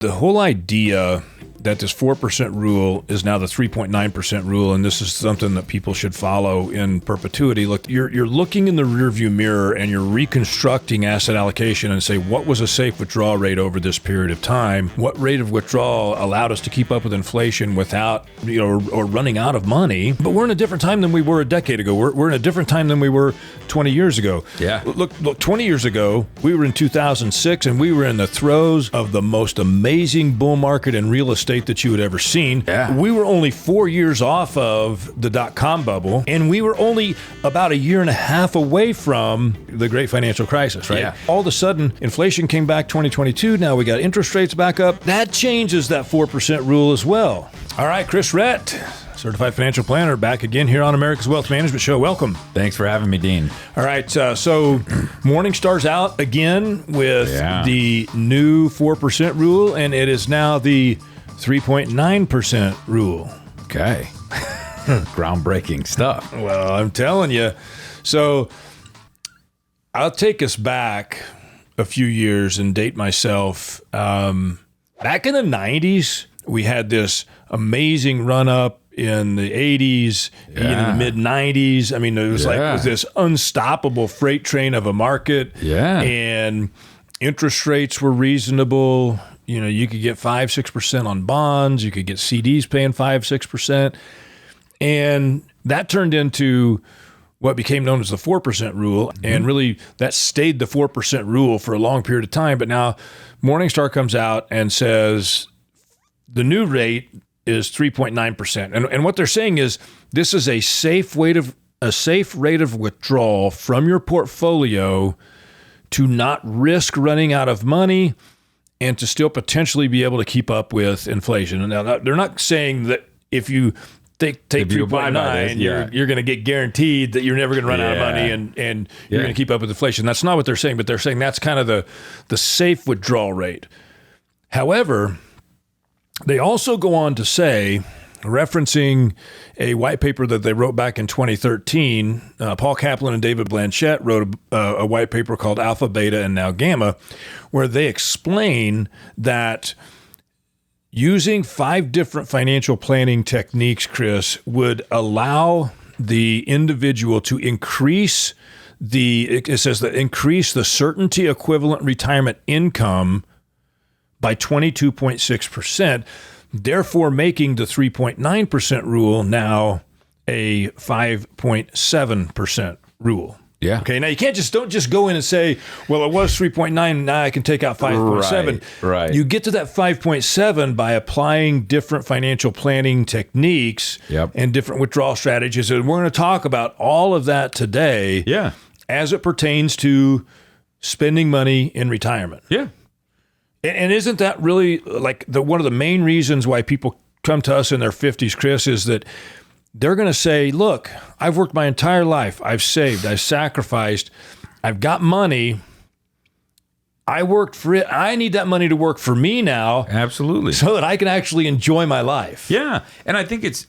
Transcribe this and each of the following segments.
The whole idea that this 4% rule is now the 3.9% rule, and this is something that people should follow in perpetuity. Look, you're looking in the rearview mirror and you're reconstructing asset allocation and say, what was a safe withdrawal rate over this period of time? What rate of withdrawal allowed us to keep up with inflation without, or running out of money? But we're in a different time than we were a decade ago. We're in a different time than we were 20 years ago. Yeah. Look, 20 years ago, we were in 2006 and we were in the throes of the most amazing bull market in real estate that you had ever seen. Yeah. We were only 4 years off of the dot-com bubble, and we were only about a year and a half away from the great financial crisis, right? Yeah. All of a sudden, inflation came back 2022. Now we got interest rates back up. That changes that 4% rule as well. All right, Chris Rett, Certified Financial Planner, back again here on America's Wealth Management Show. Welcome. Thanks for having me, Dean. All right, so Morningstar's out again with the new 4% rule, and it is now the 3.9% rule. Okay. Groundbreaking stuff. Well, I'm telling you. So I'll take us back a few years and date myself. Back in the 90s, we had this amazing run-up in the 80s, even in the mid-90s. I mean, it was like it was this unstoppable freight train of a market. Yeah. And interest rates were reasonable. You could get 5-6% on bonds. You could get CDs paying 5-6%. And that turned into what became known as the 4% rule. Mm-hmm. And really, that stayed the 4% rule for a long period of time. But now Morningstar comes out and says the new rate is 3.9%. And what they're saying is this is a safe rate of withdrawal from your portfolio to not risk running out of money and to still potentially be able to keep up with inflation. Now, they're not saying that if you take 3.9, you're going to get guaranteed that you're never going to run out of money and you're going to keep up with inflation. That's not what they're saying, but they're saying that's kind of the safe withdrawal rate. However, they also go on to say, referencing a white paper that they wrote back in 2013, Paul Kaplan and David Blanchett wrote a white paper called Alpha, Beta, and Now Gamma, where they explain that using 5 different financial planning techniques, Chris, would allow the individual to increase the certainty equivalent retirement income by 22.6%. Therefore, making the 3.9% rule now a 5.7% rule. Yeah. Okay. Now you don't just go in and say, well, it was 3.9. Now I can take out 5.7. Right. You get to that 5.7 by applying different financial planning techniques and different withdrawal strategies. And we're going to talk about all of that today. Yeah. As it pertains to spending money in retirement. Yeah. And isn't that really like one of the main reasons why people come to us in their 50s, Chris, is that they're going to say, look, I've worked my entire life. I've saved. I've sacrificed. I've got money. I worked for it. I need that money to work for me now. Absolutely. So that I can actually enjoy my life. Yeah. And I think it's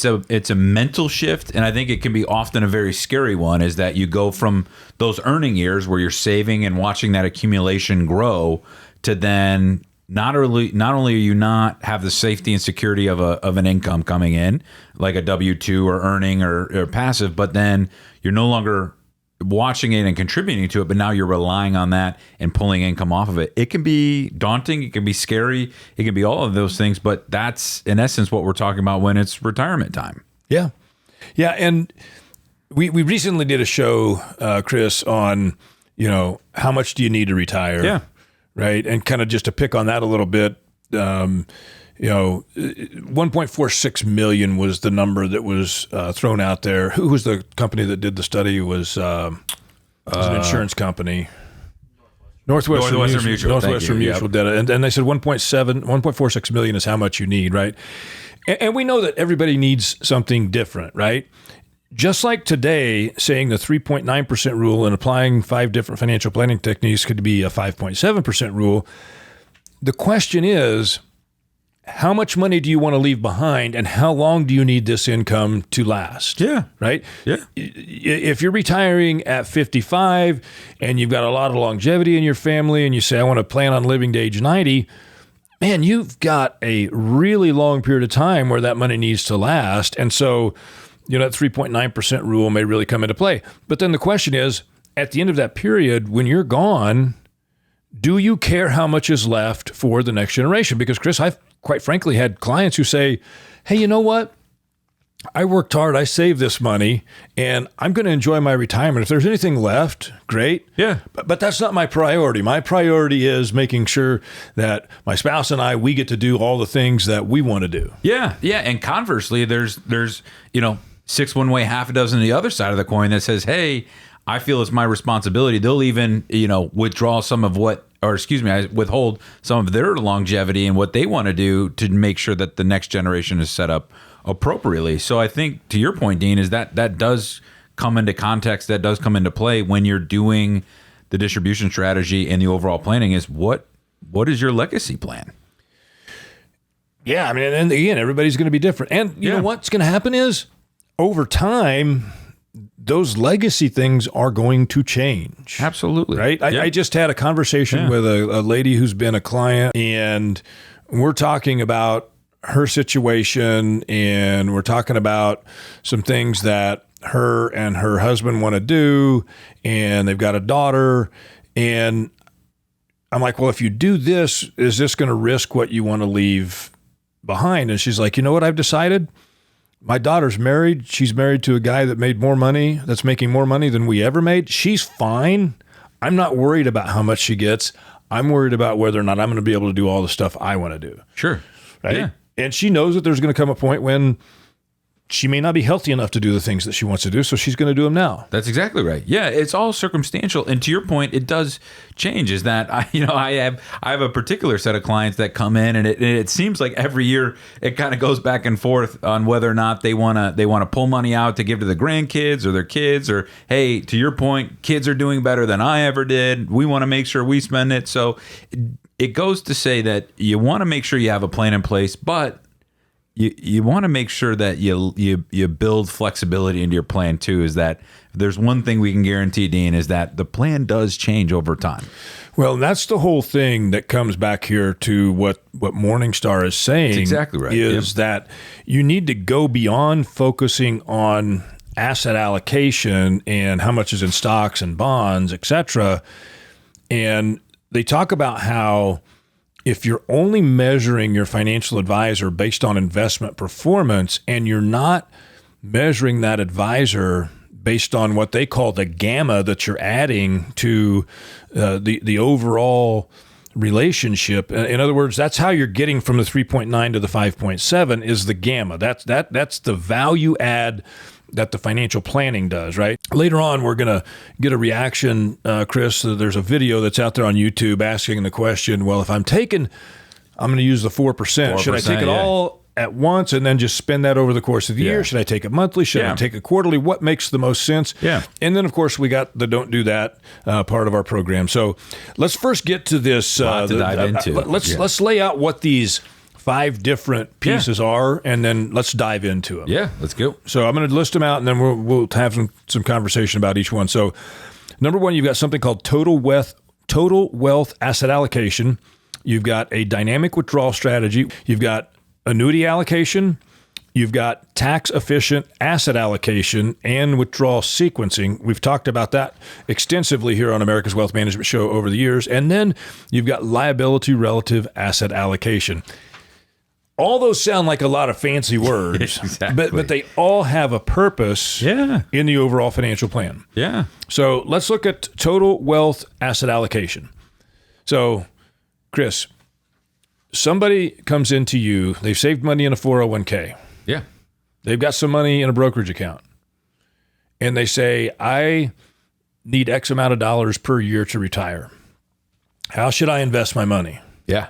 a mental shift. And I think it can be often a very scary one, is that you go from those earning years where you're saving and watching that accumulation grow to then not only are you not have the safety and security of an income coming in, like a W-2 or earning or passive, but then you're no longer watching it and contributing to it, but now you're relying on that and pulling income off of it. It can be daunting. It can be scary. It can be all of those things, but that's in essence what we're talking about when it's retirement time. Yeah. Yeah. And we recently did a show, Chris, on, how much do you need to retire? Yeah. Right. And kind of just to pick on that a little bit, 1.46 million was the number that was thrown out there. Who was the company that did the study? It was an insurance company. Northwestern Mutual did it. And they said 1.46 million is how much you need, right? And we know that everybody needs something different, right? Just like today, saying the 3.9% rule and applying 5 different financial planning techniques could be a 5.7% rule. The question is, how much money do you want to leave behind and how long do you need this income to last? Yeah. Right? Yeah. If you're retiring at 55 and you've got a lot of longevity in your family and you say, I want to plan on living to age 90, man, you've got a really long period of time where that money needs to last. And so, that 3.9% rule may really come into play. But then the question is, at the end of that period, when you're gone, do you care how much is left for the next generation? Because, Chris, I've quite frankly had clients who say, hey, you know what? I worked hard, I saved this money, and I'm going to enjoy my retirement. If there's anything left, great. Yeah. But that's not my priority. My priority is making sure that my spouse and I, we get to do all the things that we want to do. Yeah. Yeah. And conversely, there's six one way, half a dozen the other side of the coin that says, hey, I feel it's my responsibility. They'll even, withdraw some of withhold some of their longevity and what they want to do to make sure that the next generation is set up appropriately. So I think, to your point, Dean, is that does come into context, that does come into play when you're doing the distribution strategy and the overall planning is what is your legacy plan? Yeah, I mean, and again, everybody's going to be different. And you know what's going to happen is over time, those legacy things are going to change. Absolutely. Right? I just had a conversation with a lady who's been a client, and we're talking about her situation, and we're talking about some things that her and her husband want to do, and they've got a daughter. And I'm like, well, if you do this, is this going to risk what you want to leave behind? And she's like, you know what I've decided? My daughter's married. She's married to a guy that made more money, that's making more money than we ever made. She's fine. I'm not worried about how much she gets. I'm worried about whether or not I'm going to be able to do all the stuff I want to do. Sure. Right? Yeah. And she knows that there's going to come a point when she may not be healthy enough to do the things that she wants to do, so she's going to do them now. That's exactly right. Yeah, it's all circumstantial. And to your point, it does change. Is that I have a particular set of clients that come in, and it seems like every year it kind of goes back and forth on whether or not they want to pull money out to give to the grandkids or their kids, or hey, to your point, kids are doing better than I ever did. We want to make sure we spend it. So it goes to say that you want to make sure you have a plan in place, but you want to make sure that you build flexibility into your plan too. Is that if there's one thing we can guarantee, Dean, is that the plan does change over time. Well, that's the whole thing that comes back here to what Morningstar is saying. That's exactly right. Is that you need to go beyond focusing on asset allocation and how much is in stocks and bonds, et cetera. And they talk about how if you're only measuring your financial advisor based on investment performance, and you're not measuring that advisor based on what they call the gamma that you're adding to the overall relationship. In other words, that's how you're getting from the 3.9 to the 5.7 is the gamma. That's the value add that the financial planning does, right? Later on, we're going to get a reaction, Chris. There's a video that's out there on YouTube asking the question, well, if I'm going to use the 4%. Should I take it all at once and then just spend that over the course of the year? Should I take it monthly? Should I take it quarterly? What makes the most sense? Yeah. And then, of course, we got the Don't Do That part of our program. So let's first get to this. Let's lay out what these 5 different pieces are, and then let's dive into them. Yeah, let's go. So I'm going to list them out, and then we'll have some conversation about each one. So number 1, you've got something called total wealth asset allocation. You've got a dynamic withdrawal strategy. You've got annuity allocation. You've got tax-efficient asset allocation and withdrawal sequencing. We've talked about that extensively here on America's Wealth Management Show over the years. And then you've got liability relative asset allocation. All those sound like a lot of fancy words, exactly. but they all have a purpose in the overall financial plan. Yeah. So let's look at total wealth asset allocation. So, Chris, somebody comes into you, they've saved money in a 401k. Yeah. They've got some money in a brokerage account. And they say, I need X amount of dollars per year to retire. How should I invest my money? Yeah.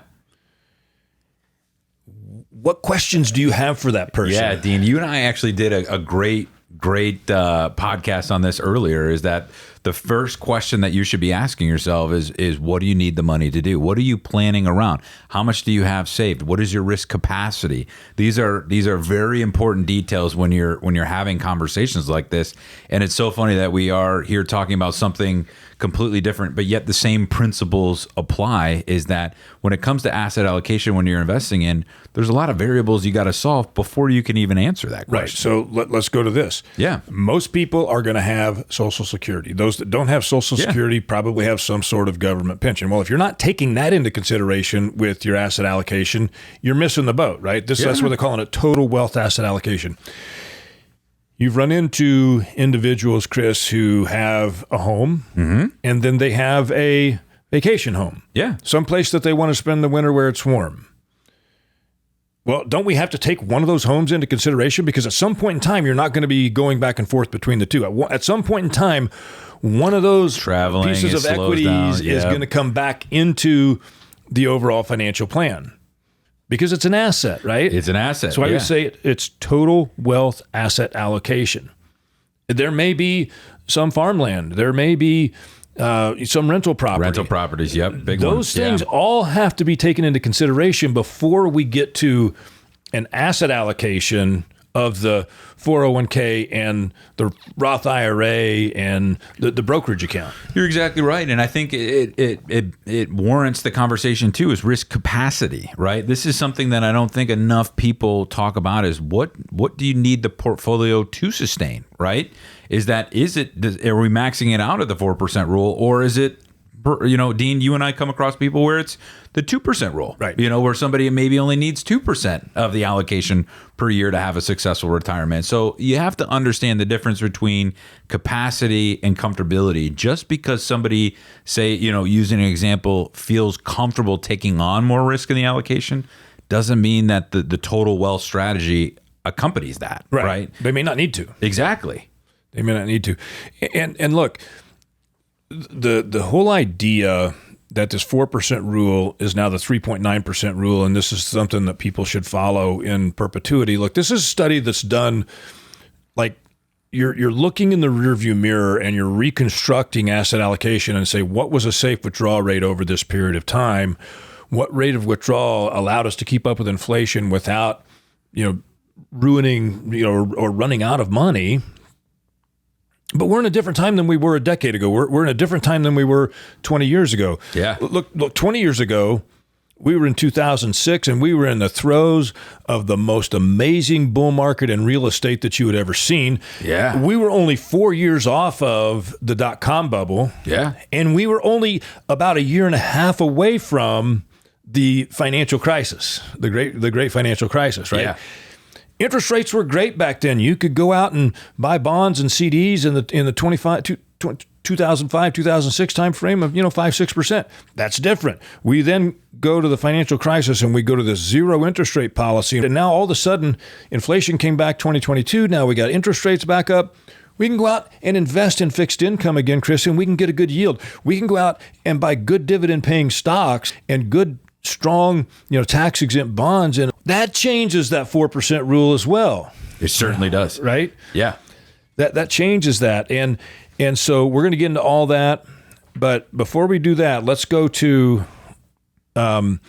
What questions do you have for that person? Yeah, Dean, you and I actually did a great podcast on this earlier, is that the first question that you should be asking yourself is what do you need the money to do? What are you planning around? How much do you have saved? What is your risk capacity? These are very important details when you're having conversations like this. And it's so funny that we are here talking about something completely different, but yet the same principles apply. Is that when it comes to asset allocation, when you're investing in, there's a lot of variables you got to solve before you can even answer that question. Right. So let's go to this. Yeah. Most people are going to have Social Security. Those that don't have Social Security probably have some sort of government pension. Well, if you're not taking that into consideration with your asset allocation, you're missing the boat, right? That's what they're calling it, total wealth asset allocation. You've run into individuals, Chris, who have a home and then they have a vacation home. Yeah. Someplace that they want to spend the winter where it's warm. Well, don't we have to take one of those homes into consideration? Because at some point in time, you're not going to be going back and forth between the two. At some point in time, one of those pieces of equities is going to come back into the overall financial plan. Because it's an asset, right? It's an asset. So I would say it's total wealth asset allocation. There may be some farmland. There may be some rental property. Rental properties, yep. Big Those things all have to be taken into consideration before we get to an asset allocation of the 401k and the Roth IRA and the brokerage account. You're exactly right. And I think it warrants the conversation too, is risk capacity, right? This is something that I don't think enough people talk about, is what do you need the portfolio to sustain, right? Are we maxing it out at the 4% rule, or is it, Dean, you and I come across people where it's the 2% rule, right? Where somebody maybe only needs 2% of the allocation per year to have a successful retirement. So you have to understand the difference between capacity and comfortability. Just because somebody, say, using an example, feels comfortable taking on more risk in the allocation, doesn't mean that the total wealth strategy accompanies that, right? They may not need to. Exactly. They may not need to. And look, the whole idea that this 4% rule is now the 3.9% rule, and this is something that people should follow in perpetuity. Look, this is a study that's done, like, you're looking in the rearview mirror and you're reconstructing asset allocation and say, what was a safe withdrawal rate over this period of time? What rate of withdrawal allowed us to keep up with inflation without, ruining, or running out of money? But we're in a different time than we were a decade ago. We're in a different time than we were 20 years ago. Yeah. Look, 20 years ago, we were in 2006, and we were in the throes of the most amazing bull market in real estate that you had ever seen. Yeah. We were only 4 years off of the dot-com bubble. Yeah. And we were only about a year and a half away from the financial crisis, the great financial crisis, right? Yeah. Interest rates were great back then. You could go out and buy bonds and CDs in the 2005, 2006 time frame of 5-6%. That's different. We then go to the financial crisis and we go to the zero interest rate policy. And now all of a sudden, inflation came back 2022. Now we got interest rates back up. We can go out and invest in fixed income again, Chris, and we can get a good yield. We can go out and buy good dividend paying stocks and good, strong, tax exempt bonds, and that changes that 4% rule as well. It certainly does. Right? Yeah. That changes that. And so we're going to get into all that. But before we do that, let's go to the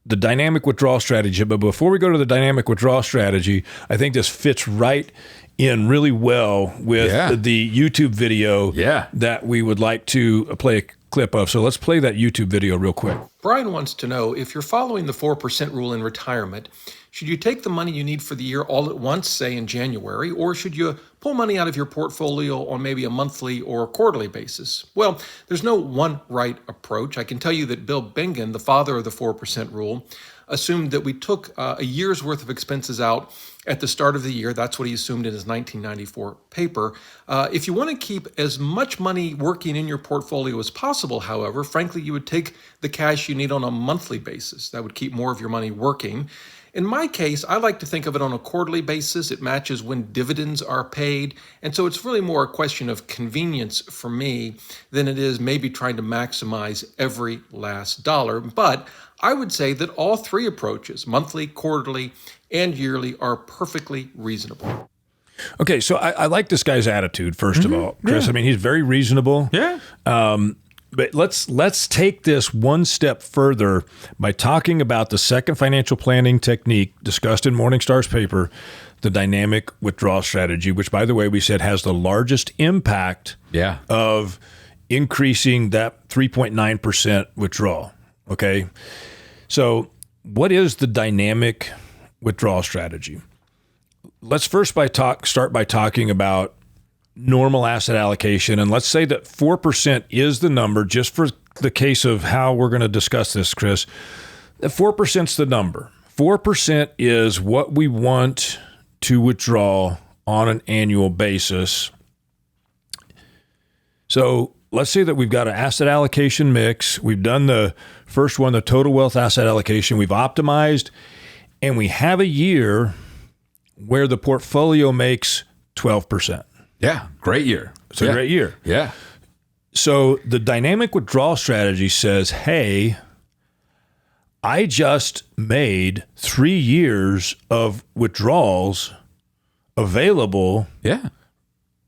dynamic withdrawal strategy. But before we go to the dynamic withdrawal strategy, I think this fits right in really well with the YouTube video that we would like to play a clip of. So let's play that YouTube video real quick. Brian wants to know, if you're following the 4% rule in retirement, should you take the money you need for the year all at once, say in January, or should you pull money out of your portfolio on maybe a monthly or quarterly basis? Well, there's no one right approach. I can tell you that Bill Bengen, the father of the 4% rule, assumed that we took a year's worth of expenses out at the start of the year. That's what he assumed in his 1994 paper. If you want to keep as much money working in your portfolio as possible, however, frankly, you would take the cash you need on a monthly basis. That would keep more of your money working. In my case, I like to think of it on a quarterly basis. It matches when dividends are paid. And so it's really more a question of convenience for me than it is maybe trying to maximize every last dollar. But I would say that all three approaches, monthly, quarterly, and yearly, are perfectly reasonable. Okay, so I like this guy's attitude, first of all, Chris. I mean, he's very reasonable. Yeah. But let's take this one step further by talking about the second financial planning technique discussed in Morningstar's paper, the dynamic withdrawal strategy, which, by the way, we said has the largest impact of increasing that 3.9% withdrawal. Okay, so what is the dynamic withdrawal strategy? Let's first start by talking about normal asset allocation. And let's say that 4% is the number, just for the case of how we're going to discuss this, Chris. 4% is the number. 4% is what we want to withdraw on an annual basis. So let's say that we've got an asset allocation mix. We've done the first one, the total wealth asset allocation. We've optimized, and we have a year where the portfolio makes 12%. Yeah, great year. It's a great year. Yeah. So the dynamic withdrawal strategy says, hey, I just made 3 years of withdrawals available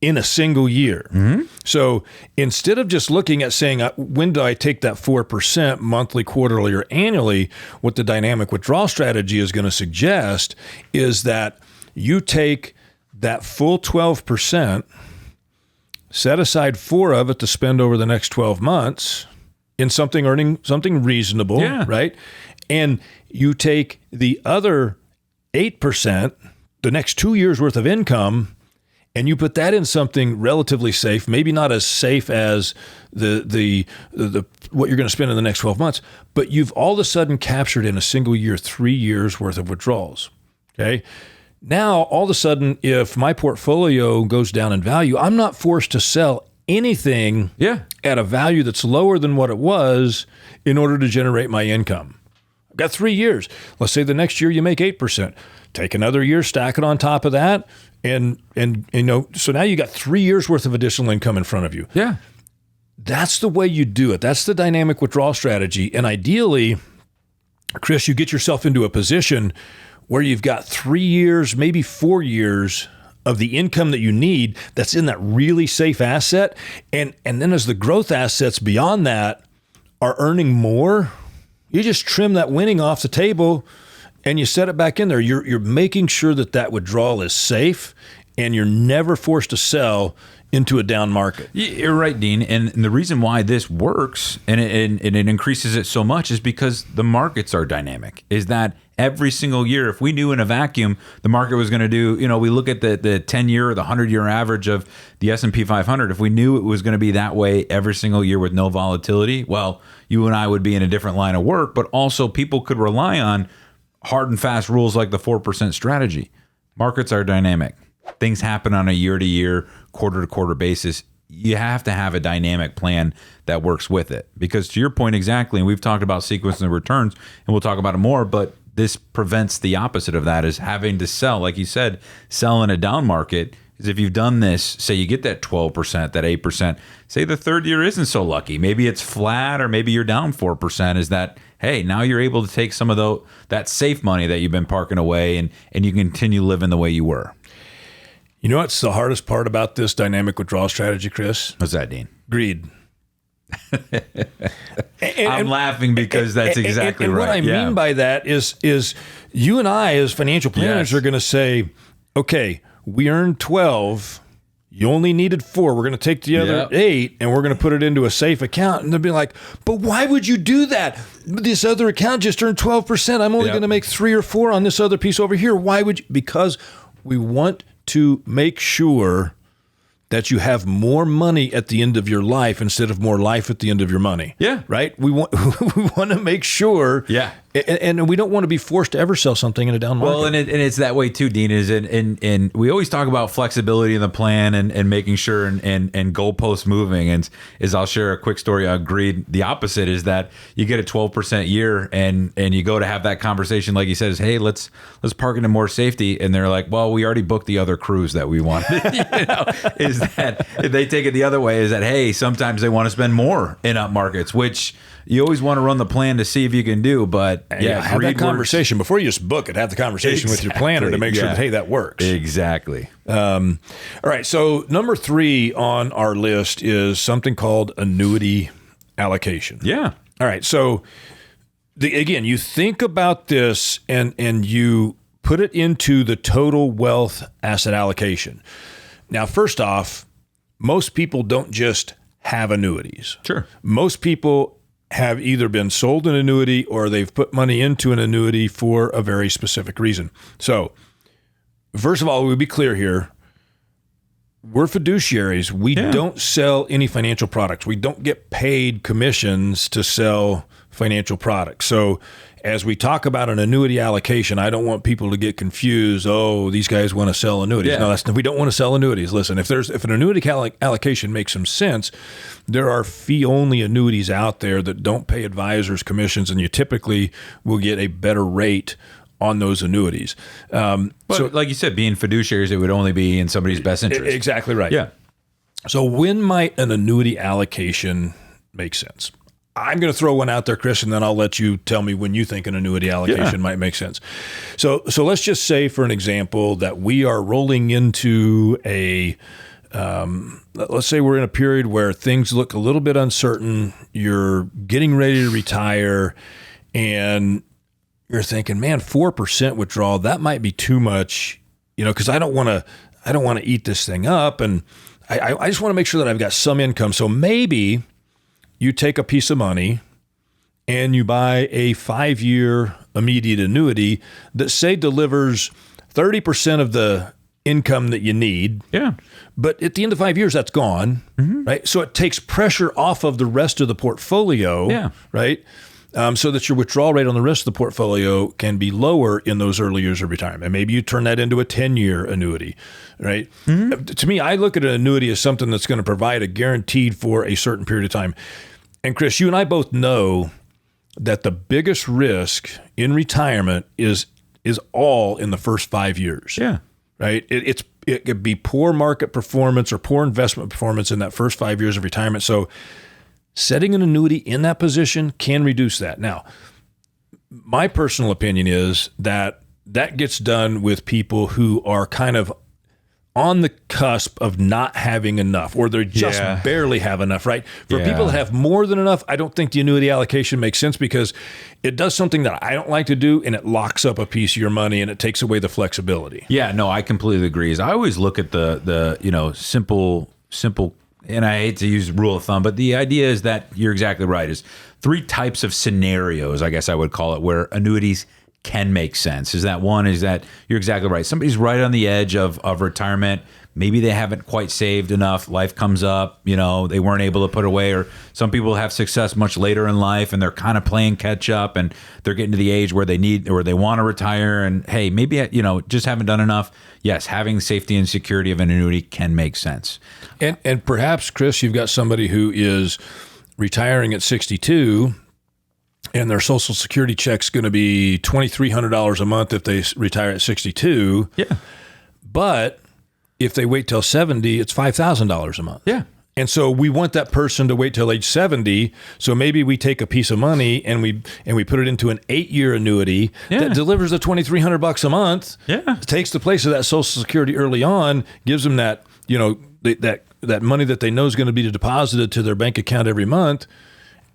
in a single year. Mm-hmm. So instead of just looking at saying, when do I take that 4% monthly, quarterly, or annually, what the dynamic withdrawal strategy is going to suggest is that you take that full 12%, set aside 4 of it to spend over the next 12 months in something reasonable, right? And you take the other 8%, the next 2 years worth of income, and you put that in something relatively safe, maybe not as safe as the what you're going to spend in the next 12 months, but you've all of a sudden captured in a single year 3 years worth of withdrawals. Okay. Now, all of a sudden, if my portfolio goes down in value, I'm not forced to sell anything at a value that's lower than what it was in order to generate my income. I've got 3 years. Let's say the next year you make 8%. Take another year, stack it on top of that, and so now you got 3 years worth of additional income in front of you. Yeah. That's the way you do it. That's the dynamic withdrawal strategy. And ideally, Chris, you get yourself into a position where you've got 3 years, maybe 4 years of the income that you need that's in that really safe asset. And then as the growth assets beyond that are earning more, you just trim that winning off the table and you set it back in there. You're making sure that withdrawal is safe and you're never forced to sell into a down market. You're right, Dean. And the reason why this works and it increases it so much is because the markets are dynamic. Is that every single year, if we knew in a vacuum the market was going to do, we look at the 10-year or the 100-year average of the S&P 500, if we knew it was going to be that way every single year with no volatility, well, you and I would be in a different line of work, but also people could rely on hard and fast rules like the 4% strategy. Markets are dynamic. Things happen on a year-to-year, quarter-to-quarter basis. You have to have a dynamic plan that works with it. Because to your point exactly, and we've talked about sequencing returns, and we'll talk about it more, but this prevents the opposite of that, is having to sell. Like you said, sell in a down market. Is if you've done this, say you get that 12%, that 8%, say the third year isn't so lucky. Maybe it's flat or maybe you're down 4%. Is that, hey, now you're able to take some of that safe money that you've been parking away and you continue living the way you were. You know what's the hardest part about this dynamic withdrawal strategy, Chris? What's that, Dean? Greed. I'm laughing because that's exactly right. What I mean by that is you and I as financial planners are going to say, okay, we earned 12. You only needed 4. We're going to take the other 8 and we're going to put it into a safe account. And they'll be like, but why would you do that? This other account just earned 12%. I'm only going to make 3 or 4 on this other piece over here. Why would you? Because we want to make sure that you have more money at the end of your life instead of more life at the end of your money. Yeah. Right? We want to make sure. Yeah. And we don't want to be forced to ever sell something in a down market. Well, and it's that way too, Dean, and we always talk about flexibility in the plan and making sure and goalposts moving. And I'll share a quick story on greed. The opposite is that you get a 12% year and you go to have that conversation, like he says, hey, let's park into more safety. And they're like, well, we already booked the other cruise that we wanted. Is that they take it the other way is that, hey, sometimes they want to spend more in up markets, which you always want to run the plan to see if you can do. But yeah, have that conversation before you just book it. Have the conversation with your planner to make sure that, hey, that works. Exactly. All right. So number 3 on our list is something called annuity allocation. Yeah. All right. So again, you think about this and you put it into the total wealth asset allocation. Now, first off, most people don't just have annuities. Sure. Most people have either been sold an annuity or they've put money into an annuity for a very specific reason. So, first of all, we'll be clear here. We're fiduciaries. We don't sell any financial products. We don't get paid commissions to sell financial products. So, as we talk about an annuity allocation, I don't want people to get confused. Oh, these guys want to sell annuities. Yeah. No, we don't want to sell annuities. Listen, if an annuity allocation makes some sense, there are fee-only annuities out there that don't pay advisors commissions, and you typically will get a better rate on those annuities. But so, like you said, being fiduciaries, it would only be in somebody's best interest. Exactly right. Yeah. So when might an annuity allocation make sense? I'm going to throw one out there, Chris, and then I'll let you tell me when you think an annuity allocation might make sense. So let's just say, for an example, that we are rolling into let's say we're in a period where things look a little bit uncertain. You're getting ready to retire, and you're thinking, man, 4% withdrawal, that might be too much, because I don't want to eat this thing up, and I just want to make sure that I've got some income. So maybe you take a piece of money and you buy a 5-year immediate annuity that, say, delivers 30% of the income that you need. Yeah. But at the end of 5 years, that's gone, right? So it takes pressure off of the rest of the portfolio, right? So that your withdrawal rate on the rest of the portfolio can be lower in those early years of retirement. Maybe you turn that into a 10-year annuity, right? To me, I look at an annuity as something that's going to provide a guaranteed for a certain period of time. And Chris, you and I both know that the biggest risk in retirement is all in the first 5 years. Yeah. Right? It could be poor market performance or poor investment performance in that first 5 years of retirement. So setting an annuity in that position can reduce that. Now, my personal opinion is that gets done with people who are kind of on the cusp of not having enough, or they just barely have enough, right? For people that have more than enough, I don't think the annuity allocation makes sense because it does something that I don't like to do, and it locks up a piece of your money and it takes away the flexibility. Yeah, no, I completely agree. I always look at the simple, and I hate to use rule of thumb, but the idea is that you're exactly right. Is 3 types of scenarios, I guess I would call it, where annuities can make sense. Is that one is that you're exactly right. Somebody's right on the edge of retirement. Maybe they haven't quite saved enough. Life comes up, they weren't able to put away, or some people have success much later in life and they're kind of playing catch up and they're getting to the age where they need or they want to retire. And hey, maybe, just haven't done enough. Yes, having the safety and security of an annuity can make sense. And perhaps, Chris, you've got somebody who is retiring at 62 and their Social Security check's going to be $2,300 a month if they retire at 62. Yeah. But if they wait till 70, it's $5,000 a month. Yeah. And so we want that person to wait till age 70. So maybe we take a piece of money and we put it into an 8-year annuity that delivers the $2,300 a month. Yeah. Takes the place of that Social Security early on, gives them that, that money that they know is going to be deposited to their bank account every month,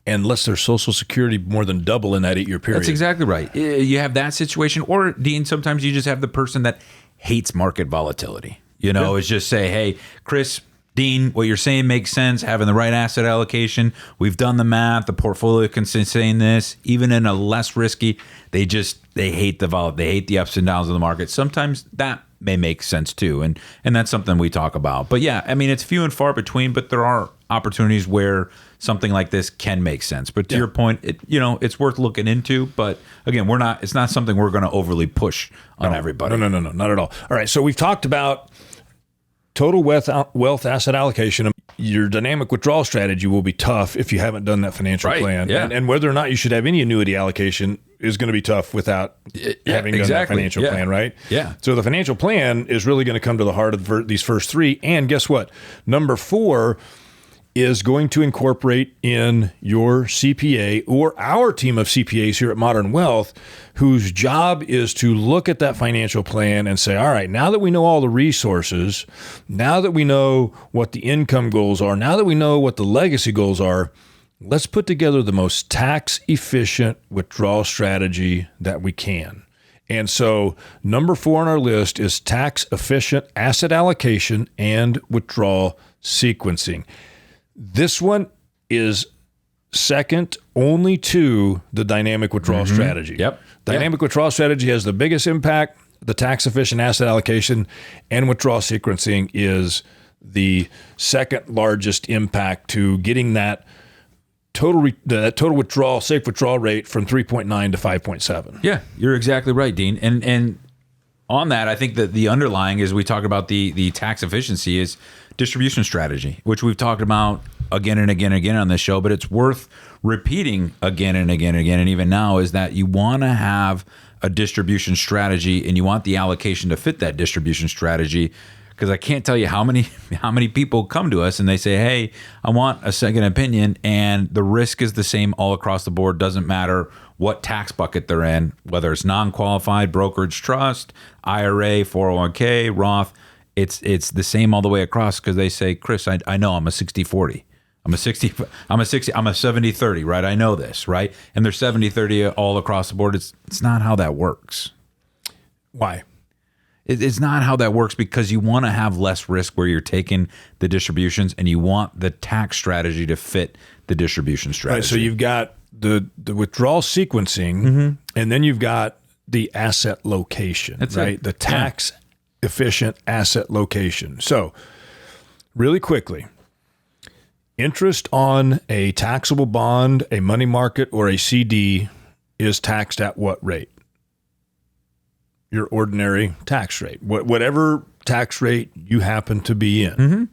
and lets their Social Security more than double in that 8-year period. That's exactly right. You have that situation. Or, Dean, sometimes you just have the person that hates market volatility. It's just say, hey, Chris, Dean, what you're saying makes sense, having the right asset allocation. We've done the math. The portfolio can sustain this. Even in a less risky, they hate they hate the ups and downs of the market. Sometimes that may make sense too. And that's something we talk about. But yeah, I mean, it's few and far between, but there are opportunities where something like this can make sense. But to your point, it's worth looking into. But again, it's not something we're going to overly push on everybody. No, not at all. All right. So we've talked about total wealth asset allocation. your dynamic withdrawal strategy will be tough if you haven't done that financial plan. Yeah. And whether or not you should have any annuity allocation is going to be tough without having done that financial plan, right? Yeah. So the financial plan is really going to come to the heart of these first three. And guess what? Number 4 is going to incorporate in your CPA or our team of CPAs here at Modern Wealth, whose job is to look at that financial plan and say, all right, now that we know all the resources, now that we know what the income goals are, now that we know what the legacy goals are, let's put together the most tax efficient withdrawal strategy that we can. And so number 4 on our list is tax efficient asset allocation and withdrawal sequencing. This one is second only to the dynamic withdrawal strategy. Yep. Dynamic withdrawal strategy has the biggest impact. The tax efficient asset allocation and withdrawal sequencing is the second largest impact to getting that total withdrawal, safe withdrawal rate from 3.9 to 5.7. Yeah, you're exactly right, Dean. And on that, I think that the underlying, as we talk about the tax efficiency, is distribution strategy, which we've talked about again and again and again on this show, but it's worth repeating again and again and again. And even now is that you want to have a distribution strategy and you want the allocation to fit that distribution strategy. Because I can't tell you how many people come to us and they say, hey, I want a second opinion, and the risk is the same all across the board. Doesn't matter what tax bucket they're in, whether it's non-qualified, brokerage trust, IRA, 401k, Roth. It's the same all the way across, because they say, Chris, I know I'm a 60-40. I'm a 70-30, right? I know this, right? And they're 70-30 all across the board. It's not how that works. Why? It's not how that works, because you want to have less risk where you're taking the distributions, and you want the tax strategy to fit the distribution strategy. Right, so you've got the withdrawal sequencing, and then you've got the asset location, right? The tax efficient asset location. So really quickly, interest on a taxable bond, a money market, or a CD is taxed at what rate? Your ordinary tax rate, whatever tax rate you happen to be in.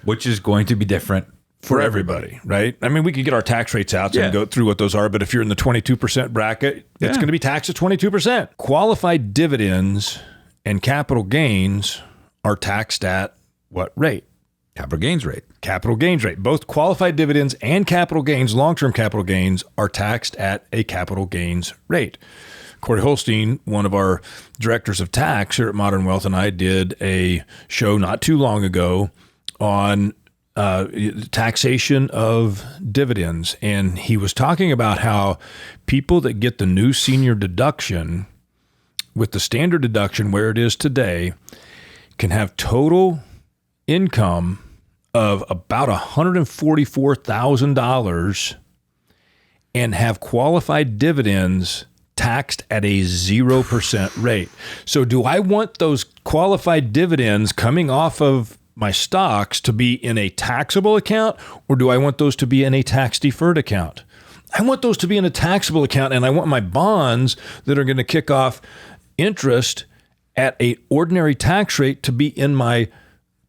Which is going to be different for everybody, right? I mean, we could get our tax rates out and go through what those are, but if you're in the 22% bracket, it's going to be taxed at 22%. Qualified dividends and capital gains are taxed at what rate? Capital gains rate. Capital gains rate. Both qualified dividends and capital gains, long-term capital gains, are taxed at a capital gains rate. Corey Holstein, one of our directors of tax here at Modern Wealth, and I did a show not too long ago on taxation of dividends. And he was talking about how people that get the new senior deduction with the standard deduction where it is today can have total income of about $144,000 and have qualified dividends taxed at a 0% rate. So do I want those qualified dividends coming off of my stocks to be in a taxable account, or do I want those to be in a tax deferred account? I want those to be in a taxable account, and I want my bonds that are going to kick off interest at a ordinary tax rate to be in my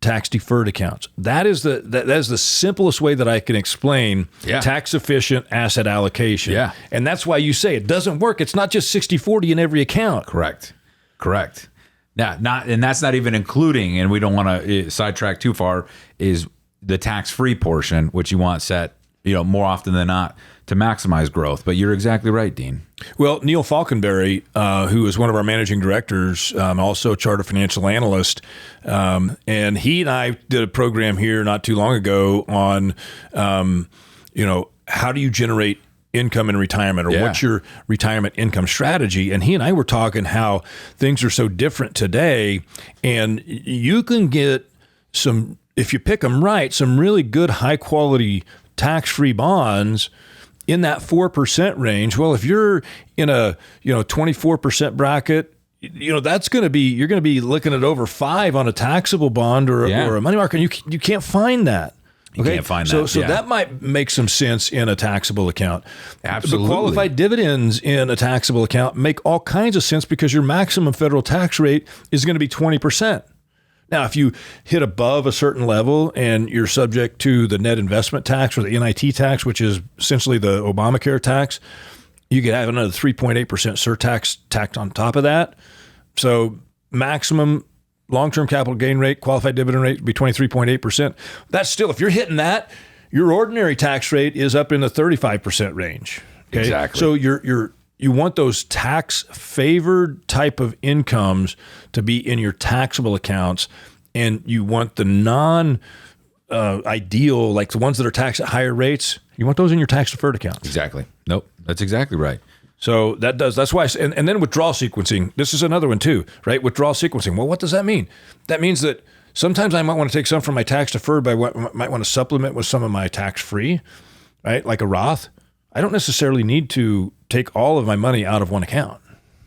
tax deferred accounts. That is the simplest way that I can explain tax efficient asset allocation. Yeah. And that's why you say it doesn't work. It's not just 60-40 in every account. Correct. Yeah, and that's not even including, and we don't want to sidetrack too far, is the tax-free portion, which you want set, more often than not to maximize growth. But you're exactly right, Dean. Well, Neil Falkenberry, who is one of our managing directors, also a chartered financial analyst, and he and I did a program here not too long ago on, how do you generate income in retirement, or what's your retirement income strategy? And he and I were talking how things are so different today, and you can get some, if you pick them right, some really good high quality tax-free bonds in that 4% range. Well, if you're in a 24% bracket, that's going to be, you're going to be looking at over 5 on a taxable bond or a money market. You can't find that. You can't find that. So that might make some sense in a taxable account. Absolutely. The qualified dividends in a taxable account make all kinds of sense, because your maximum federal tax rate is going to be 20%. Now, if you hit above a certain level and you're subject to the net investment tax or the NIIT tax, which is essentially the Obamacare tax, you could have another 3.8% surtax tacked on top of that. So maximum long-term capital gain rate, qualified dividend rate would be 23.8%. That's still, if you're hitting that, your ordinary tax rate is up in the 35% range. Okay? Exactly. So you want those tax-favored type of incomes to be in your taxable accounts, and you want the non-ideal, like the ones that are taxed at higher rates, you want those in your tax-deferred accounts. Exactly. Nope. That's exactly right. So that's why, and then withdrawal sequencing, this is another one too, right? Withdrawal sequencing. Well, what does that mean? That means that sometimes I might want to take some from my tax-deferred, but I might want to supplement with some of my tax-free, right? Like a Roth. I don't necessarily need to take all of my money out of one account.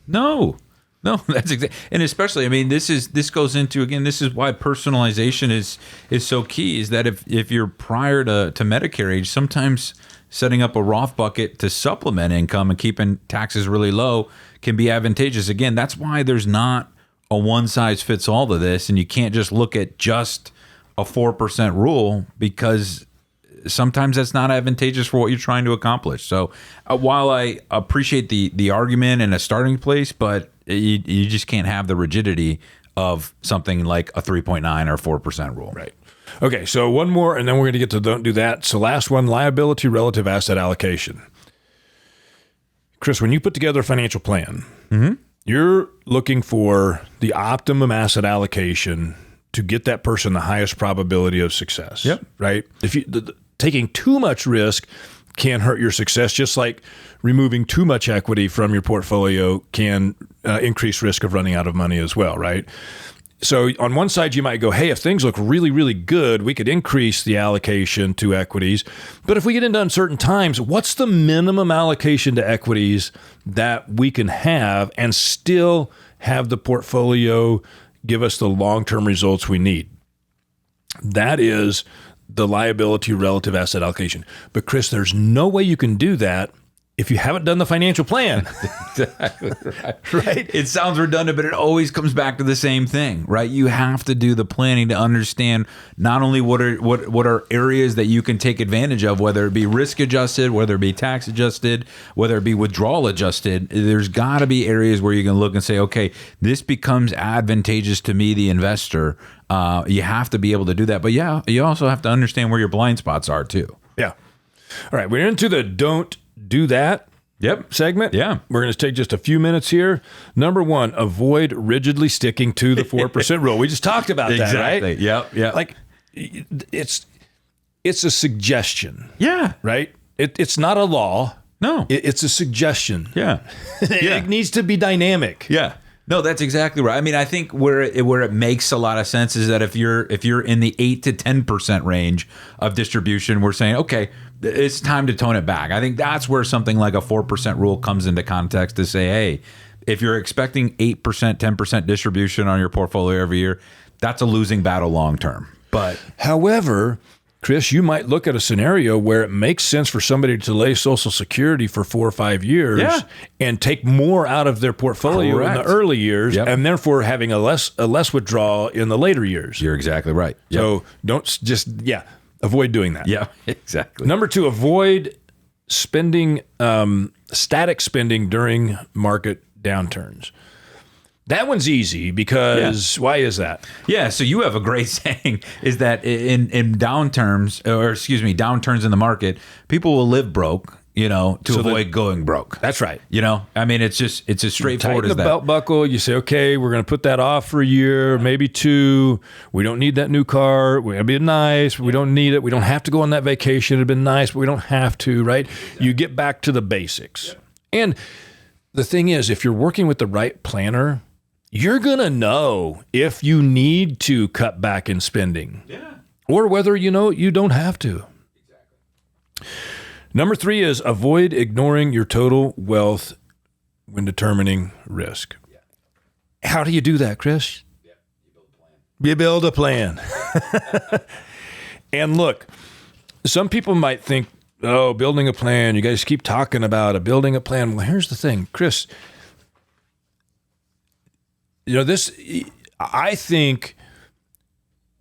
No, that's exactly, and especially, I mean, this goes into, again, this is why personalization is so key. Is that if you're prior to Medicare age, sometimes setting up a Roth bucket to supplement income and keeping taxes really low can be advantageous. Again, that's why there's not a one size fits all to this, and you can't just look at just a 4% rule, because sometimes that's not advantageous for what you're trying to accomplish. So while I appreciate the argument and a starting place, but you just can't have the rigidity of something like a 3.9 or 4% rule. Right. Okay, so one more, and then we're going to get to don't do that. So last one, liability relative asset allocation. Chris, when you put together a financial plan, you're looking for the optimum asset allocation to get that person the highest probability of success. Yep. Right? If you taking too much risk can hurt your success, just like removing too much equity from your portfolio can increase risk of running out of money as well, right? So on one side, you might go, hey, if things look really, really good, we could increase the allocation to equities. But if we get into uncertain times, what's the minimum allocation to equities that we can have and still have the portfolio give us the long-term results we need? That is the liability relative asset allocation. But Chris, there's no way you can do that if you haven't done the financial plan. Exactly right. It sounds redundant, but it always comes back to the same thing, right? You have to do the planning to understand not only what are areas that you can take advantage of, whether it be risk adjusted, whether it be tax adjusted, whether it be withdrawal adjusted. There's got to be areas where you can look and say, okay, this becomes advantageous to me, the investor. You have to be able to do that. But yeah, you also have to understand where your blind spots are too. Yeah. All right. We're into the don't do that segment. Yeah. We're going to take just a few minutes here. Number one, avoid rigidly sticking to the 4% rule. We just talked about that, right? Exactly. Yep. Like it's a suggestion. Yeah. Right? It's not a law. No. It's a suggestion. Yeah. It needs to be dynamic. Yeah. No, that's exactly right. I mean, I think where it makes a lot of sense is that if you're in the 8 to 10% range of distribution, we're saying, okay, it's time to tone it back. I think that's where something like a 4% rule comes into context to say, hey, if you're expecting 8%, 10% distribution on your portfolio every year, that's a losing battle long term. But however, Chris, you might look at a scenario where it makes sense for somebody to delay Social Security for 4 or 5 years and take more out of their portfolio in the early years, and therefore having a less withdrawal in the later years. You're exactly right. Yep. So don't just, avoid doing that. Yeah, exactly. Number 2, avoid spending, static spending during market downturns. That one's easy because why is that? Yeah, so you have a great saying is that in downturns in the market, people will live broke, to avoid going broke. That's right. I mean, it's as straightforward as that. Tighten the belt buckle. You say, okay, we're going to put that off for a year, maybe 2. We don't need that new car. It'd be nice. We don't need it. We don't have to go on that vacation. It'd been nice, but we don't have to, right? You get back to the basics. Yep. And the thing is, if you're working with the right planner, you're going to know if you need to cut back in spending or whether you don't have to. Exactly. Number 3 is avoid ignoring your total wealth when determining risk. Yeah. How do you do that, Chris? Yeah, you build a plan. And look, some people might think, building a plan, you guys keep talking about building a plan. Well, here's the thing, Chris. I think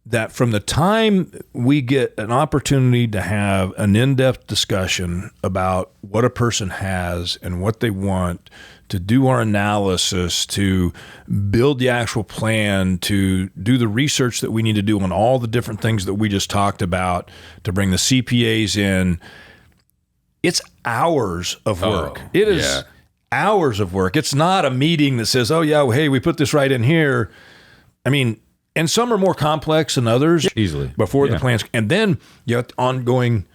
that from the time we get an opportunity to have an in-depth discussion about what a person has and what they want, to do our analysis, to build the actual plan, to do the research that we need to do on all the different things that we just talked about, to bring the CPAs in, it's hours of work. It is hours of work. It's not a meeting that says, oh, yeah, well, hey, we put this right in here. I mean, and some are more complex than others. Easily. Before the plans. And then you have ongoing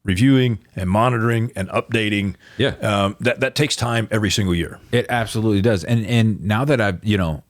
reviewing and monitoring and updating. Yeah. That takes time every single year. It absolutely does. And now that I've,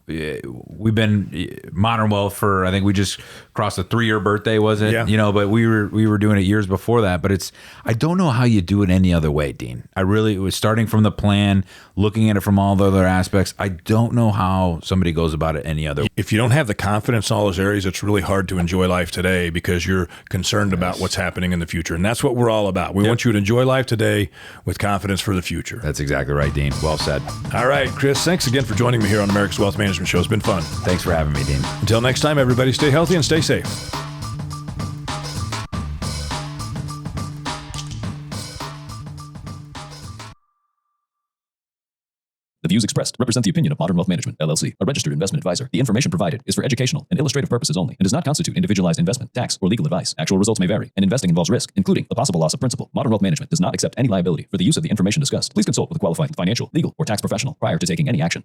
we've been Modern Wealth for, I think we just crossed a 3-year birthday, was it? Yeah. But we were doing it years before that. But I don't know how you do it any other way, Dean. It was starting from the plan, looking at it from all the other aspects. I don't know how somebody goes about it any other way. If you don't have the confidence in all those areas, it's really hard to enjoy life today because you're concerned about what's happening in the future. And that's what we're all about. We want you to enjoy life today with confidence for the future. That's exactly right, Dean. Well said. All right, Chris, thanks again for joining me here on America's Wealth Management Show. It's been fun. Thanks for having me, Dean. Until next time, everybody, stay healthy and stay safe. The views expressed represent the opinion of Modern Wealth Management, LLC, a registered investment advisor. The information provided is for educational and illustrative purposes only and does not constitute individualized investment, tax, or legal advice. Actual results may vary, and investing involves risk, including the possible loss of principal. Modern Wealth Management does not accept any liability for the use of the information discussed. Please consult with a qualified financial, legal, or tax professional prior to taking any action.